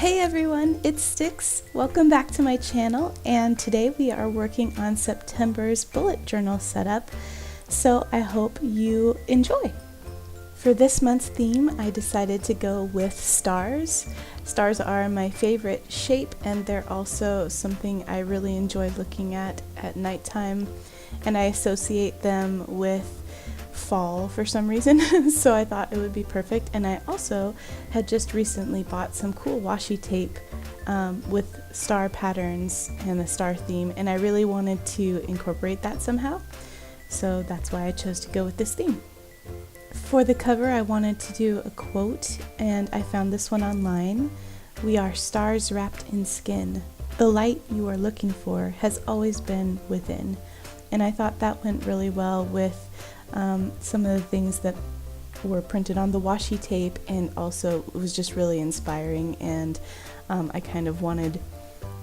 Hey everyone, it's Styx. Welcome back to my channel, and today we are working on September's bullet journal setup, so I hope you enjoy. For this month's theme, I decided to go with stars. Stars are my favorite shape, and they're also something I really enjoy looking at nighttime, and I associate them with fall for some reason, so I thought it would be perfect. And I also had just recently bought some cool washi tape with star patterns and the star theme, and I really wanted to incorporate that somehow, so that's why I chose to go with this theme. For the cover, I wanted to do a quote, and I found this one online. "We are stars wrapped in skin. The light you are looking for has always been within." And I thought that went really well with some of the things that were printed on the washi tape, and also it was just really inspiring, and I kind of wanted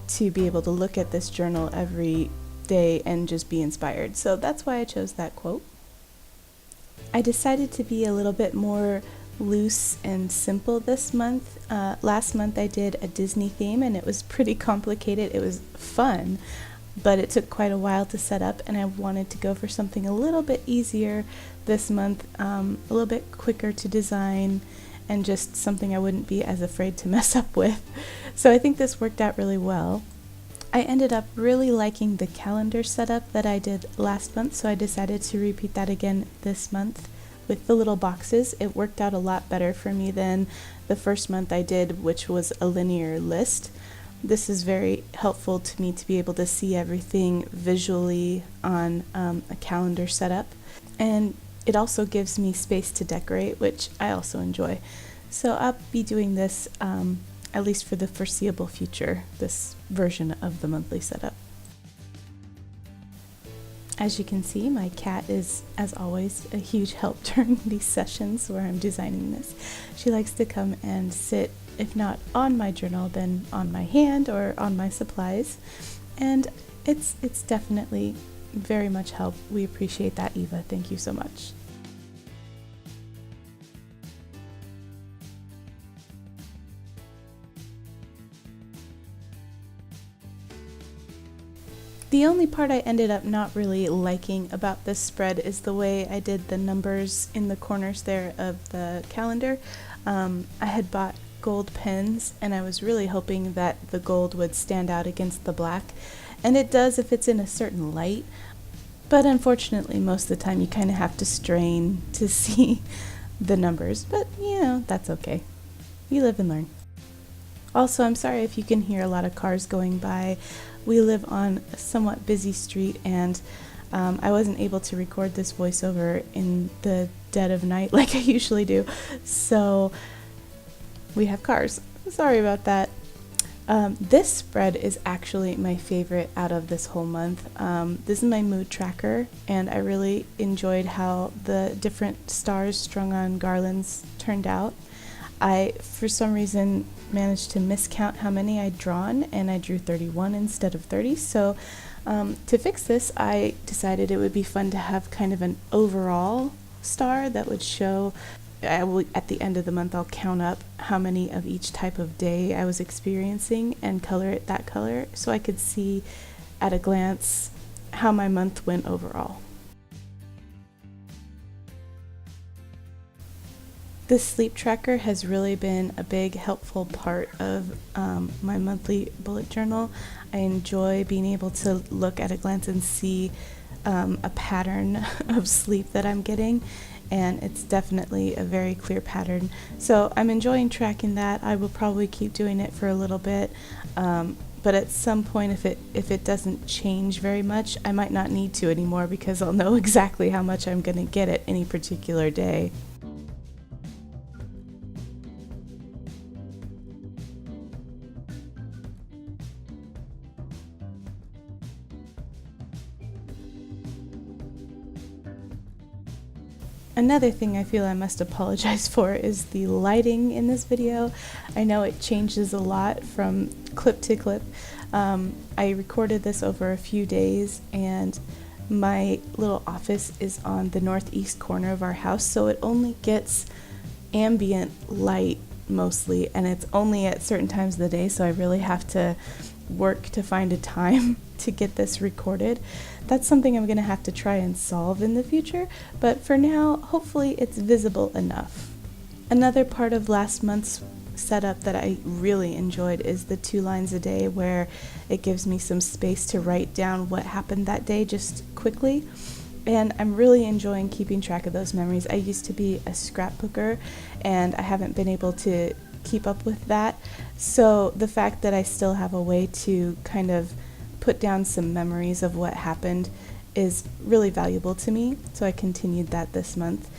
to be able to look at this journal every day and just be inspired, so that's why I chose that quote. I decided to be a little bit more loose and simple this month. Last month I did a Disney theme, and it was pretty complicated. It was fun, but it took quite a while to set up, and I wanted to go for something a little bit easier this month, a little bit quicker to design, and just something I wouldn't be as afraid to mess up with. So I think this worked out really well. I ended up really liking the calendar setup that I did last month, so I decided to repeat that again this month with the little boxes. It worked out a lot better for me than the first month I did, which was a linear list. This is very helpful to me to be able to see everything visually on a calendar setup, and it also gives me space to decorate, which I also enjoy. So I'll be doing this at least for the foreseeable future, this version of the monthly setup. As you can see, my cat is, as always, a huge help during these sessions where I'm designing this. She likes to come and sit, if not on my journal, then on my hand or on my supplies, and it's definitely very much help. We appreciate that, Eva. Thank you so much. The only part I ended up not really liking about this spread is the way I did the numbers in the corners there of the calendar. I had bought gold pens, and I was really hoping that the gold would stand out against the black, and it does if it's in a certain light, but unfortunately most of the time you kind of have to strain to see the numbers, but you know, that's okay. You live and learn. Also, I'm sorry if you can hear a lot of cars going by. We live on a somewhat busy street, and I wasn't able to record this voiceover in the dead of night like I usually do, so we have cars. Sorry about that. This spread is actually my favorite out of this whole month. This is my mood tracker, and I really enjoyed how the different stars strung on garlands turned out. I, for some reason, managed to miscount how many I'd drawn, and I drew 31 instead of 30. So to fix this, I decided it would be fun to have kind of an overall star that would show. At the end of the month, I'll count up how many of each type of day I was experiencing and color it that color, so I could see at a glance how my month went overall. This sleep tracker has really been a big helpful part of my monthly bullet journal. I enjoy being able to look at a glance and see a pattern of sleep that I'm getting, and it's definitely a very clear pattern. So I'm enjoying tracking that. I will probably keep doing it for a little bit, but at some point, if it doesn't change very much, I might not need to anymore, because I'll know exactly how much I'm going to get at any particular day. Another thing I feel I must apologize for is the lighting in this video. I know it changes a lot from clip to clip. I recorded this over a few days, and my little office is on the northeast corner of our house, so it only gets ambient light mostly, and it's only at certain times of the day, so I really have to work to find a time to get this recorded. That's something I'm going to have to try and solve in the future, but for now, hopefully it's visible enough. Another part of last month's setup that I really enjoyed is the 2 lines a day, where it gives me some space to write down what happened that day just quickly. And I'm really enjoying keeping track of those memories. I used to be a scrapbooker, and I haven't been able to keep up with that. So the fact that I still have a way to kind of put down some memories of what happened is really valuable to me. So I continued that this month.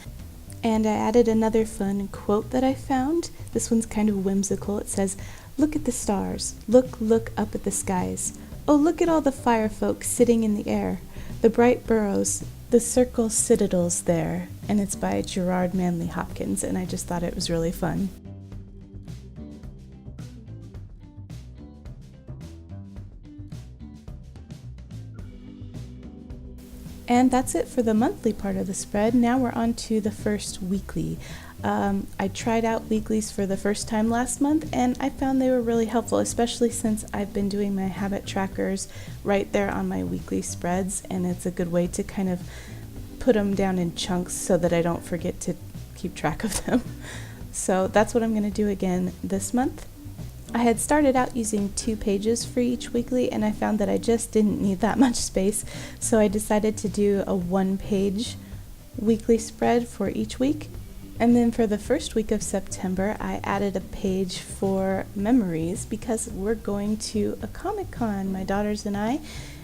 And I added another fun quote that I found. This one's kind of whimsical. It says, "Look at the stars. Look up at the skies. Oh, look at all the fire folk sitting in the air. The bright burrows, the circle citadels there." And it's by Gerard Manley Hopkins, and I just thought it was really fun. And that's it for the monthly part of the spread. Now we're on to the first weekly. I tried out weeklies for the first time last month, and I found they were really helpful, especially since I've been doing my habit trackers right there on my weekly spreads, and it's a good way to kind of put them down in chunks so that I don't forget to keep track of them. So that's what I'm going to do again this month. I had started out using 2 pages for each weekly, and I found that I just didn't need that much space, so I decided to do a 1-page weekly spread for each week. And then for the first week of September, I added a page for memories because we're going to a Comic-Con, my daughters and I,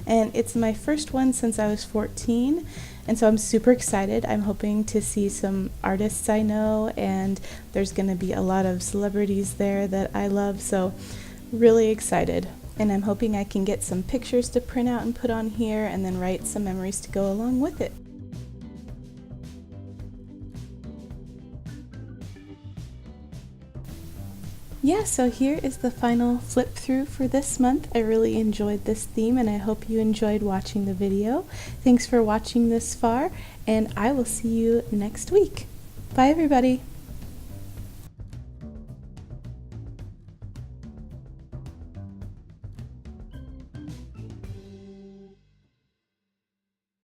and it's my first one since I was 14, and so I'm super excited. I'm hoping to see some artists I know, and there's going to be a lot of celebrities there that I love, so really excited. And I'm hoping I can get some pictures to print out and put on here, and then write some memories to go along with it. Yeah, so here is the final flip through for this month. I really enjoyed this theme, and I hope you enjoyed watching the video. Thanks for watching this far, and I will see you next week. Bye, everybody.